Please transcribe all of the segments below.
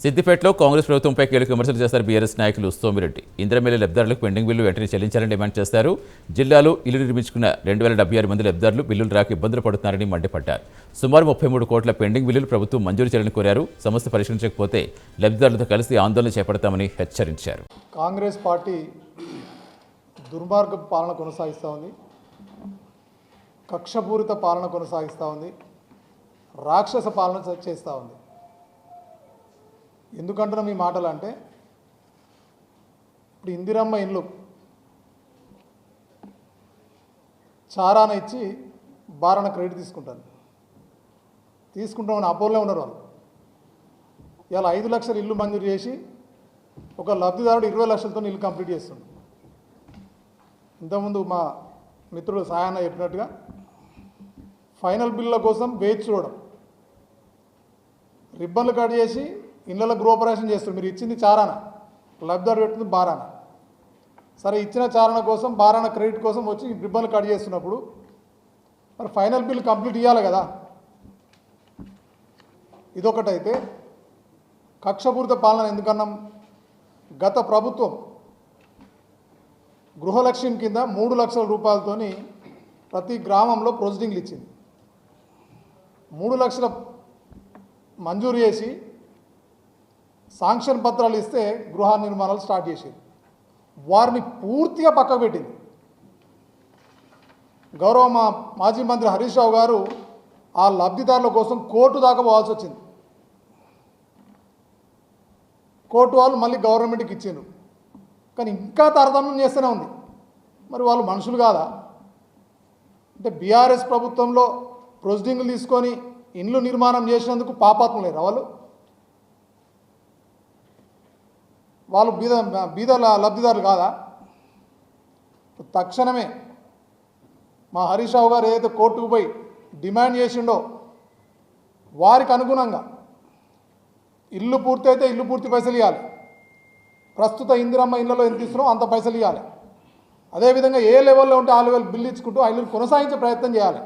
సిద్దిపేటలో కాంగ్రెస్ ప్రభుత్వంపై కీలక విమర్శలు చేశారు బీఆర్ఎస్ నాయకులు సోమిరెడ్డి. ఇందిరమ్మ లబ్ధిదారులకు పెండింగ్ బిల్లు వెంటనే చెల్లించాలని డిమాండ్ చేశారు. జిల్లాలో ఇల్లు నిర్మించుకున్న 2076 మంది లబ్ధిదారులు బిల్లులు రాక ఇబ్బందులు పడుతున్నారని మండిపడ్డారు. సుమారు 33 కోట్ల పెండింగ్ బిల్లులు ప్రభుత్వం మంజూరు చేయాలని కోరారు. సమస్య పరిష్కరించకపోతే లబ్ధిదారులతో కలిసి ఆందోళన చేపడతామని హెచ్చరించారు. కాంగ్రెస్ పార్టీ దుర్మార్గ పాలన కొనసాగిస్తూ ఉంది, కక్షపూరిత పాలన కొనసాగిస్తూ ఉంది, రాక్షస పాలన చేస్తూ ఉంది. ఎందుకంటున్నాం ఈ మాటలు అంటే, ఇప్పుడు ఇందిరమ్మ ఇండ్లు చారాన ఇచ్చి బారాన క్రెడిట్ తీసుకుంటామని అపోలో ఉన్నారు వాళ్ళు. ఇలా 5 లక్షల ఇల్లు మంజూరు చేసి ఒక లబ్ధిదారుడు 20 లక్షలతో ఇల్లు కంప్లీట్ చేస్తుండు. ఇంతకుముందు మా మిత్రుడు సాయన్న చెప్పినట్టుగా ఫైనల్ బిల్ల కోసం వేచి చూడడం, రిబ్బన్లు కట్ చేసి ఇళ్ళలో గృహప్రవేశం చేస్తారు. మీరు ఇచ్చింది చారాన, లబ్ధిదారు పెట్టుకుంది బారాన. సరే, ఇచ్చిన చారణ కోసం బారాన క్రెడిట్ కోసం వచ్చి రిబ్బన్లు కట్ చేస్తున్నప్పుడు మరి ఫైనల్ బిల్ కంప్లీట్ ఇవ్వాలి కదా. ఇదొకటైతే కక్షపూరిత పాలన ఎందుకన్నాం? గత ప్రభుత్వం గృహలక్ష్యం కింద 3 లక్షల రూపాయలతోని ప్రతి గ్రామంలో ప్రొసీడింగ్లు ఇచ్చింది. 3 లక్షల మంజూరు చేసి శాంక్షన్ పత్రాలు ఇస్తే గృహ నిర్మాణాలు స్టార్ట్ చేసేది. వారిని పూర్తిగా పక్కకు పెట్టింది. గౌరవ మాజీ మంత్రి హరీష్ రావు గారు ఆ లబ్ధిదారుల కోసం కోర్టు దాకా పోవాల్సి వచ్చింది. కోర్టు వాళ్ళు మళ్ళీ గవర్నమెంట్కి ఇచ్చిండ్రు. కానీ ఇంకా తారతమ్యం చేస్తూనే ఉంది. మరి వాళ్ళు మనుషులు కాదా? అంటే బీఆర్ఎస్ ప్రభుత్వంలో ప్రొసీడింగ్లు తీసుకొని ఇండ్లు నిర్మాణం చేసినందుకు పాపాత్ములు లేరా వాళ్ళు బీద లబ్ధిదారులు కాదా? తక్షణమే మా హరీష్ రావు గారు ఏదైతే కోర్టుకు పోయి డిమాండ్ చేసిండో వారికి అనుగుణంగా ఇల్లు పూర్తి అయితే ఇల్లు పూర్తి పైసలు ఇవ్వాలి. ప్రస్తుత ఇందిరమ్మ ఇళ్లలో ఎంత ఇస్తున్నామో అంత పైసలు ఇవ్వాలి. అదేవిధంగా ఏ లెవెల్లో ఉంటే ఆ లెవెల్ బిల్లు ఇచ్చుకుంటూ ఆ ఇల్లును కొనసాగించే ప్రయత్నం చేయాలి.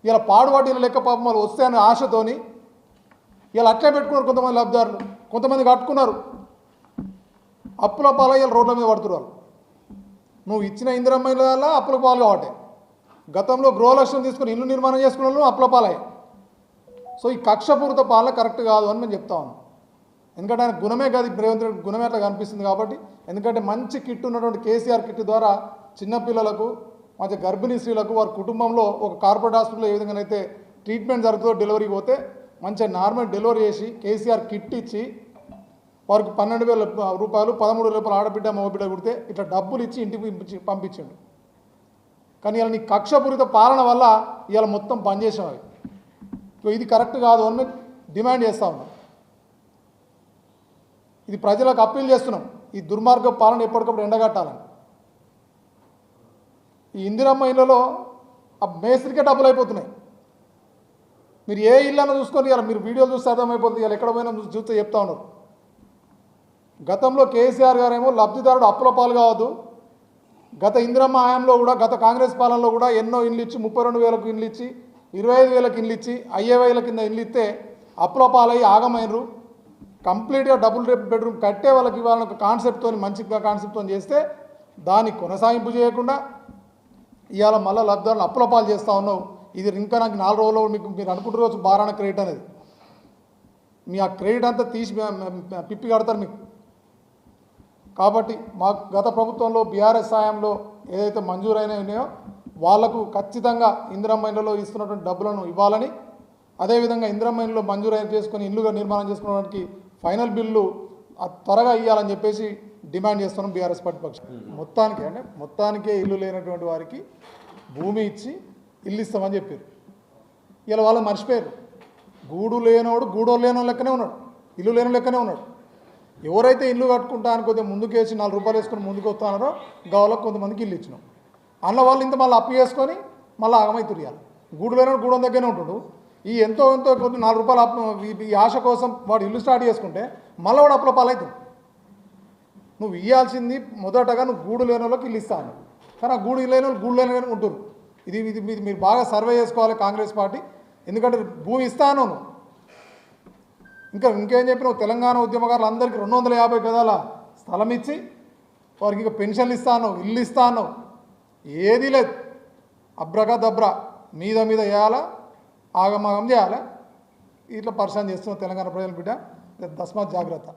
ఇలా పాడుబాటు లెక్క పాపం వాళ్ళు వస్తాయనే ఆశతోని ఇలా అట్లే పెట్టుకున్నారు కొంతమంది లబ్ధిదారులు. కొంతమంది కట్టుకున్నారు, అప్పుల పాలయ్యాలు రోడ్ల మీద పడుతున్నారు. నువ్వు ఇచ్చిన ఇందిరమ్మ ఇళ్ళ వల్ల అప్పుల పాలు కాబట్టి గతంలో గృహలక్ష్యం తీసుకుని ఇల్లు నిర్మాణం చేసుకున్న వాళ్ళు అప్పుల పాలయ్యాయి. సో ఈ కక్షపూరిత పాలన కరెక్ట్ కాదు అని మేము చెప్తా ఉన్నాం. ఎందుకంటే ఆయన గుణమే కాదు, రేవంత్ రెడ్డి గుణమే అట్లా కనిపిస్తుంది కాబట్టి. ఎందుకంటే మంచి కిట్ ఉన్నటువంటి కేసీఆర్ కిట్ ద్వారా చిన్నపిల్లలకు, మంచి గర్భిణీ స్త్రీలకు వారి కుటుంబంలో ఒక కార్పొరేట్ హాస్పిటల్లో ఏ విధంగానైతే ట్రీట్మెంట్ జరుగుతుందో డెలివరీకి పోతే మంచిగా నార్మల్ డెలివరీ చేసి కేసీఆర్ కిట్ ఇచ్చి వారికి 12,000 రూపాయలు 13 రూపాయలు ఆడబిడ్డ మగబిడ్డ కుడితే ఇట్లా డబ్బులు ఇచ్చి ఇంటికి పంపించండు. కానీ ఇలా నీ కక్షపూరిత పాలన వల్ల ఇవాళ మొత్తం పనిచేసాం. అవి ఇది కరెక్ట్ కాదు అని డిమాండ్ చేస్తూ ఉన్నాం. ఇది ప్రజలకు అప్పీల్ చేస్తున్నాం. ఈ దుర్మార్గ పాలన ఎప్పటికప్పుడు ఎండగట్టాలని. ఈ ఇందిరమ్మ ఇళ్లలో ఆ మేస్త్రికే డబ్బులు అయిపోతున్నాయి. మీరు ఏ ఇళ్ళను చూసుకొని ఇలా మీరు వీడియోలు చూస్తే అర్థమైపోతుంది. ఇలా ఎక్కడ పోయినా చూస్తే చెప్తా ఉన్నారు. గతంలో కేసీఆర్ గారేమో లబ్ధిదారుడు అప్పుల పాలు కావద్దు, గత ఇందిరమ్మ హయాంలో కూడా గత కాంగ్రెస్ పాలనలో కూడా ఎన్నో ఇండ్లు ఇచ్చి 32,000కు ఇండ్లు ఇచ్చి 25,000కి ఇండ్లు ఇచ్చి 5,000 కింద ఇండ్లు ఇస్తే అప్పుల పాలయ్యి ఆగమైనరు. కంప్లీట్గా డబుల్ బెడ్రూమ్ కట్టే వాళ్ళకి ఇవ్వాలని ఒక కాన్సెప్ట్తో, మంచిగా కాన్సెప్ట్తో చేస్తే దాన్ని కొనసాగింపు చేయకుండా ఇవాళ మళ్ళీ లబ్ధిదారులను అప్పుల పాలు చేస్తూ ఉన్నావు. ఇది ఇంకా నాకు 4 రోజుల్లో మీరు అనుకుంటున్నారు బారాన క్రెడిట్ అనేది. మీ ఆ క్రెడిట్ అంతా తీసి పిప్పి కడతారు మీకు. కాబట్టి మా గత ప్రభుత్వంలో బీఆర్ఎస్ సాయంలో ఏదైతే మంజూరైనవి ఉన్నాయో వాళ్లకు ఖచ్చితంగా ఇందిరమ్మ ఇళ్లలో ఇస్తున్నటువంటి డబ్బులను ఇవ్వాలని, అదేవిధంగా ఇందిరమ్మ ఇళ్లలో మంజూరైన చేసుకొని ఇల్లుగా నిర్మాణం చేసుకోవడానికి ఫైనల్ బిల్లు త్వరగా ఇవ్వాలని చెప్పేసి డిమాండ్ చేస్తున్నాం బీఆర్ఎస్ పార్టీ పక్షం. మొత్తానికే ఇల్లు లేనటువంటి వారికి భూమి ఇచ్చి ఇల్లు ఇస్తామని చెప్పారు. ఇలా వాళ్ళు మర్చిపోయారు. గూడు లేనోడు గూడో లేనో లెక్కనే ఉన్నాడు, ఇల్లు లేనో లెక్కనే ఉన్నాడు. ఎవరైతే ఇల్లు కట్టుకుంటా అని కొద్దిగా ముందుకేసి 4 రూపాయలు వేసుకొని ముందుకు వస్తున్నారో గావులకు కొంతమందికి ఇల్లు ఇచ్చినాం. అందులో వాళ్ళు ఇంత మళ్ళీ అప్పు చేసుకొని మళ్ళీ ఆగమైతురియాలి. గూడు లేనోడు గూడెం దగ్గరనే ఉంటుడు. ఈ ఎంతో కొద్ది 4 రూపాయలు అప్పు ఈ ఆశ కోసం వాడు ఇల్లు స్టార్ట్ చేసుకుంటే మళ్ళీ వాడు అప్పుల పాలవుతుంది. నువ్వు ఇవ్వాల్సింది మొదటగా నువ్వు గూడు లేని వాళ్ళకి ఇల్లు ఇస్తాను, కానీ ఆ గూడు లేని వాళ్ళు గూడు లేని ఉంటున్నారు. ఇది మీరు బాగా సర్వే చేసుకోవాలి కాంగ్రెస్ పార్టీ. ఎందుకంటే భూమి ఇస్తాను ఇంకేం చెప్పినావు, తెలంగాణ ఉద్యమకారులు అందరికీ 250 గదాల స్థలం ఇచ్చి వారికి ఇక పెన్షన్లు ఇస్తాను, ఇల్లు ఇస్తాను, ఏదీ లేదు. అబ్రకదబ్రా మీద వేయాలా, ఆగమాగం చేయాలా, ఇట్లా పరిశాన్ చేస్తున్నావు తెలంగాణ ప్రజల బిడ్డ. తస్మాత్ జాగ్రత్త.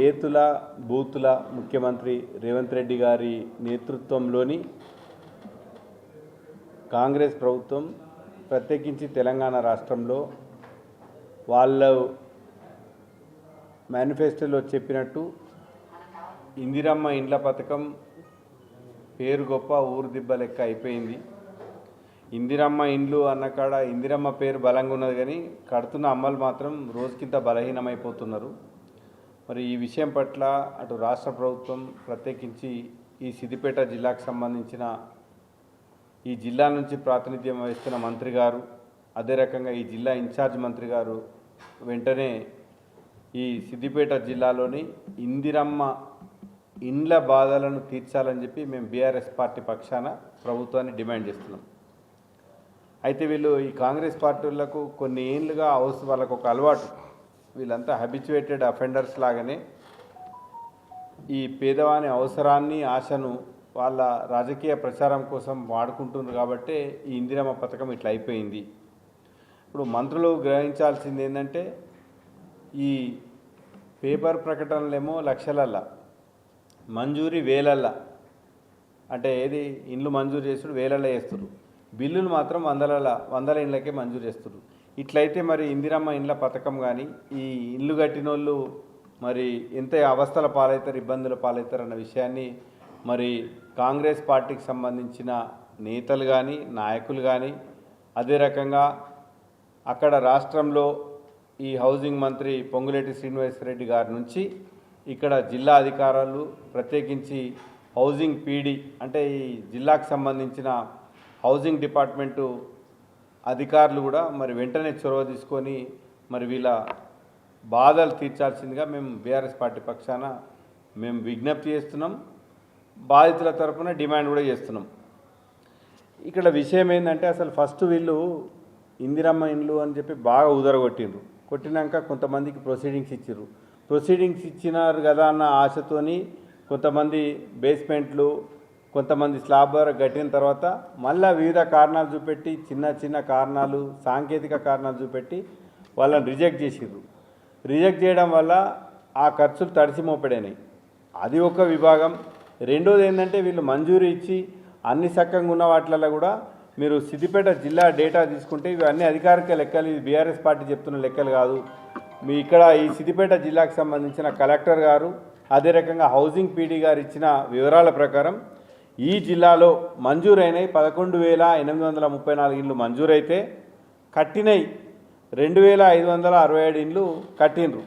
ఏతుల బూతుల ముఖ్యమంత్రి రేవంత్ రెడ్డి గారి నేతృత్వంలోని కాంగ్రెస్ ప్రభుత్వం, ప్రత్యేకించి తెలంగాణ రాష్ట్రంలో వాళ్ళు మేనిఫెస్టోలో చెప్పినట్టు ఇందిరమ్మ ఇండ్ల పథకం పేరు గొప్ప, ఊరు దిబ్బ లెక్క అయిపోయింది. ఇందిరమ్మ ఇండ్లు అన్నకాడ ఇందిరమ్మ పేరు బలంగా ఉన్నది, కానీ కడుతున్న అమ్మలు మాత్రం రోజుకింత బలహీనమైపోతున్నారు. మరి ఈ విషయం పట్ల అటు రాష్ట్ర ప్రభుత్వం, ప్రత్యేకించి ఈ సిద్దిపేట జిల్లాకు సంబంధించిన ఈ జిల్లా నుంచి ప్రాతినిధ్యం వహిస్తున్న మంత్రి గారు, అదే రకంగా ఈ జిల్లా ఇన్ఛార్జ్ మంత్రి గారు వెంటనే ఈ సిద్దిపేట జిల్లాలోని ఇందిరమ్మ ఇండ్ల బాధలను తీర్చాలని చెప్పి మేము బీఆర్ఎస్ పార్టీ పక్షాన ప్రభుత్వాన్ని డిమాండ్ చేస్తున్నాం. అయితే వీళ్ళు ఈ కాంగ్రెస్ పార్టీలకు కొన్ని ఏళ్ళుగా వాళ్ళకు ఒక అలవాటు, వీళ్ళంతా హ్యాబిచువేటెడ్ అఫెండర్స్ లాగానే ఈ పేదవాని అవసరాన్ని, ఆశను వాళ్ళ రాజకీయ ప్రచారం కోసం వాడుకుంటున్నారు. కాబట్టి ఈ ఇందిరమ్మ పథకం ఇట్లా అయిపోయింది. ఇప్పుడు మంత్రులు గ్రహించాల్సింది ఏంటంటే, ఈ పేపర్ ప్రకటనలేమో లక్షలల్లా, మంజూరీ వేలల్లా, అంటే ఏది ఇండ్లు మంజూరు చేస్తుడు వేలల్లో చేస్తున్నారు, బిల్లులు మాత్రం వందల ఇండ్లకే మంజూరు చేస్తున్నారు. ఇట్లయితే మరి ఇందిరమ్మ ఇండ్ల పథకం కానీ ఈ ఇల్లు కట్టినోళ్ళు మరి ఎంత అవస్థల పాలవుతారు, ఇబ్బందుల పాలవుతారు అన్న విషయాన్ని మరి కాంగ్రెస్ పార్టీకి సంబంధించిన నేతలు కానీ, నాయకులు కానీ, అదే రకంగా అక్కడ రాష్ట్రంలో ఈ హౌసింగ్ మంత్రి పొంగులేటి శ్రీనివాసరెడ్డి గారి నుంచి ఇక్కడ జిల్లా అధికారులు, ప్రత్యేకించి హౌసింగ్ పీడీ అంటే ఈ జిల్లాకు సంబంధించిన హౌసింగ్ డిపార్ట్మెంటు అధికారులు కూడా మరి వెంటనే చొరవ తీసుకొని మరి వీళ్ళ బాధలు తీర్చాల్సిందిగా మేము బీఆర్ఎస్ పార్టీ పక్షాన మేము విజ్ఞప్తి చేస్తున్నాం. బాధితుల తరఫున డిమాండ్ కూడా చేస్తున్నాం. ఇక్కడ విషయం ఏంటంటే, అసలు ఫస్ట్ వీళ్ళు ఇందిరమ్మ ఇండ్లు అని చెప్పి బాగా ఉదరగొట్టిండ్రు. కొట్టినాక కొంతమందికి ప్రొసీడింగ్స్ ఇచ్చినారు కదా అన్న ఆశతోని కొంతమంది బేస్మెంట్లు, కొంతమంది స్లాబ్ కట్టిన తర్వాత మళ్ళీ వివిధ కారణాలు చూపెట్టి, చిన్న కారణాలు, సాంకేతిక కారణాలు చూపెట్టి వాళ్ళని రిజెక్ట్ చేసిర్రు. రిజెక్ట్ చేయడం వల్ల ఆ ఖర్చులు తడిసి మోపెడైనాయి. అది ఒక విభాగం. రెండోది ఏంటంటే, వీళ్ళు మంజూరు ఇచ్చి అన్ని సక్కంగా ఉన్న వాటిలలో కూడా మీరు సిద్దిపేట జిల్లా డేటా తీసుకుంటే ఇవి అన్ని అధికారిక లెక్కలు, ఇది బీఆర్ఎస్ పార్టీ చెప్తున్న లెక్కలు కాదు. మీ ఇక్కడ ఈ సిద్దిపేట జిల్లాకు సంబంధించిన కలెక్టర్ గారు, అదే రకంగా హౌసింగ్ పీడీ గారు ఇచ్చిన వివరాల ప్రకారం ఈ జిల్లాలో మంజూరైనవి 11,834 ఇండ్లు మంజూరైతే కట్టినవి 2,567 ఇండ్లు కట్టినరు.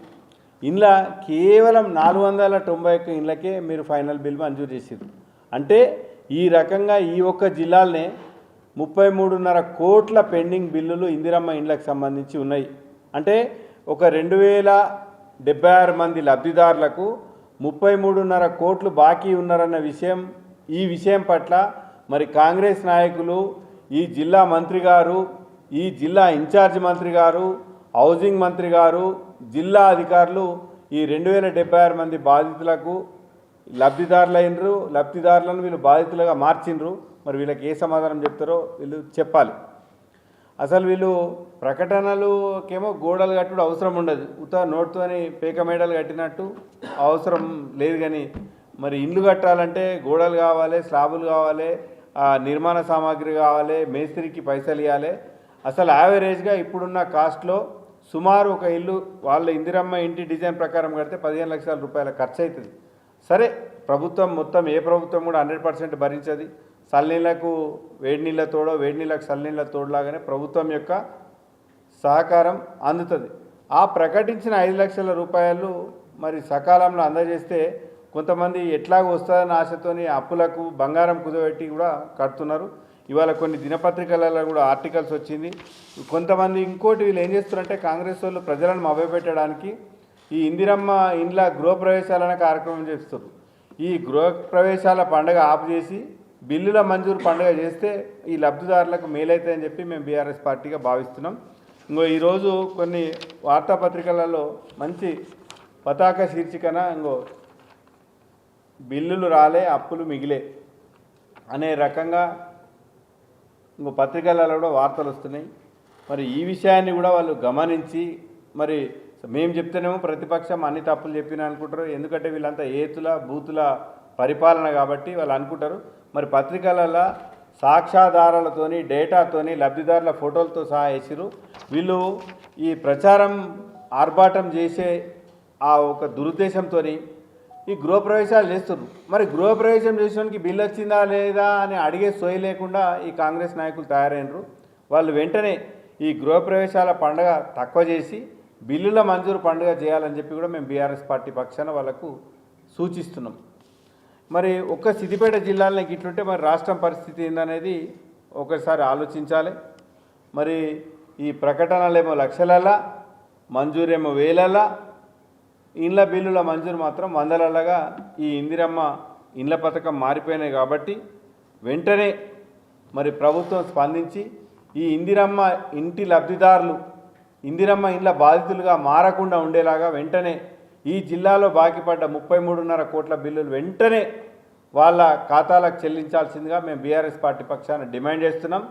ఇండ్ల కేవలం 491 ఇండ్లకే మీరు ఫైనల్ బిల్ మంజూరు చేసారు. అంటే ఈ రకంగా ఈ ఒక్క జిల్లాలనే 33.5 కోట్ల పెండింగ్ బిల్లులు ఇందిరమ్మ ఇండ్లకు సంబంధించి ఉన్నాయి. అంటే ఒక 2,076 మంది లబ్ధిదారులకు 33.5 కోట్లు బాకీ ఉన్నారన్న విషయం, ఈ విషయం పట్ల మరి కాంగ్రెస్ నాయకులు, ఈ జిల్లా మంత్రి గారు, ఈ జిల్లా ఇన్ఛార్జ్ మంత్రి గారు, హౌసింగ్ మంత్రి గారు, జిల్లా అధికారులు ఈ 2,076 మంది బాధితులకు లబ్ధిదారులైనరు. లబ్ధిదారులను వీళ్ళు బాధితులుగా మార్చిండ్రు. మరి వీళ్ళకి ఏ సమాధానం చెప్తారో వీళ్ళు చెప్పాలి. అసలు వీళ్ళు ప్రకటనలుకేమో గోడలు కట్టుడు అవసరం ఉండదు, నోటుతోని పేక మేడలు కట్టినట్టు అవసరం లేదు. కానీ మరి ఇండ్లు కట్టాలంటే గోడలు కావాలి, స్లాబులు కావాలి, నిర్మాణ సామాగ్రి కావాలి, మేస్త్రికి పైసలు ఇవ్వాలి. అసలు యావరేజ్గా ఇప్పుడున్న కాస్ట్లో సుమారు ఒక ఇల్లు వాళ్ళ ఇందిరమ్మ ఇంటి డిజైన్ ప్రకారం కడితే 15 లక్షల రూపాయల ఖర్చు అవుతుంది. సరే, ప్రభుత్వం మొత్తం ఏ ప్రభుత్వం కూడా 100% భరించది. చల్లనీళ్లకు వేడి నీళ్ళ తోడో, వేడి నీళ్ళకు చల్లనీళ్ళ తోడులాగానే ప్రభుత్వం యొక్క సహకారం అందుతుంది. ఆ ప్రకటించిన 5 లక్షల రూపాయలు మరి సకాలంలో అందజేస్తే కొంతమంది ఎట్లాగో వస్తుందన్న ఆశతోని అప్పులకు బంగారం కుదబెట్టి కూడా కడుతున్నారు. ఇవాళ కొన్ని దినపత్రికలలో కూడా ఆర్టికల్స్ వచ్చింది. కొంతమంది ఇంకోటి వీళ్ళు ఏం చేస్తున్నారంటే, కాంగ్రెస్ వాళ్ళు ప్రజలను మభ్యపెట్టడానికి ఈ ఇందిరమ్మ ఇండ్ల గృహప్రవేశాలనే కార్యక్రమం చేస్తారు. ఈ గృహప్రవేశాల పండుగ ఆపు చేసి బిల్లుల మంజూరు పండుగ చేస్తే ఈ లబ్ధిదారులకు మేలైతాయని చెప్పి మేము బీఆర్ఎస్ పార్టీగా భావిస్తున్నాం. ఇంకో ఈరోజు కొన్ని వార్తాపత్రికలలో మంచి పతాక శీర్షికన బిల్లులు రాలే అప్పులు మిగిలే అనే రకంగా పత్రికలలో కూడా వార్తలు వస్తున్నాయి. మరి ఈ విషయాన్ని కూడా వాళ్ళు గమనించి, మరి మేము చెప్తేనేమో ప్రతిపక్షం అన్ని తప్పులు చెప్పిన అనుకుంటారు, ఎందుకంటే వీళ్ళంతా ఏతుల బూతుల పరిపాలన కాబట్టి వాళ్ళు అనుకుంటారు. మరి పత్రికలలో సాక్ష్యాధారాలతోని డేటాతోని లబ్ధిదారుల ఫోటోలతో సహా వేసిరు. వీళ్ళు ఈ ప్రచారం ఆర్భాటం చేసే ఆ ఒక దురుద్దేశంతో ఈ గృహప్రవేశాలు చేస్తున్నారు. మరి గృహప్రవేశం చేసేవానికి బిల్లు వచ్చిందా లేదా అని అడిగే సోయి లేకుండా ఈ కాంగ్రెస్ నాయకులు తయారైనరు. వాళ్ళు వెంటనే ఈ గృహప్రవేశాల పండుగ తక్కువ చేసి బిల్లుల మంజూరు పండుగ చేయాలని చెప్పి కూడా మేము బీఆర్ఎస్ పార్టీ పక్షాన వాళ్ళకు సూచిస్తున్నాం. మరి ఒక్క సిద్దిపేట జిల్లాలో ఇట్లుంటే మరి రాష్ట్రం పరిస్థితి ఏందనేది ఒకసారి ఆలోచించాలి. మరి ఈ ప్రకటనలేమో లక్షలలా, మంజూరేమో వేలలా, ఇండ్ల బిల్లుల మంజూరు మాత్రం వందలలాగా ఈ ఇందిరమ్మ ఇండ్ల పథకం మారిపోయినాయి. కాబట్టి వెంటనే మరి ప్రభుత్వం స్పందించి ఈ ఇందిరమ్మ ఇంటి లబ్ధిదారులు ఇందిరమ్మ ఇండ్ల బాధితులుగా మారకుండా ఉండేలాగా వెంటనే ఈ జిల్లాలో బాకీపడ్డ 33.5 కోట్ల బిల్లులు వెంటనే వాళ్ళ ఖాతాలకు చెల్లించాల్సిందిగా మేము బీఆర్ఎస్ పార్టీ పక్షాన డిమాండ్ చేస్తున్నాం.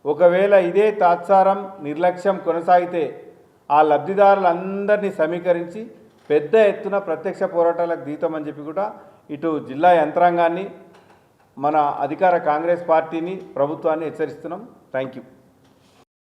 ఒకవేళ ఇదే తాత్సారం నిర్లక్ష్యం కొనసాగితే ఆ లబ్ధిదారులందరినీ సమీకరించి పెద్ద ఎత్తున ప్రత్యక్ష పోరాటాలకు దిగుతామని చెప్పి కూడా ఇటు జిల్లా యంత్రాంగాన్ని, మన అధికార కాంగ్రెస్ పార్టీని, ప్రభుత్వాన్ని హెచ్చరిస్తున్నాం. Thank you.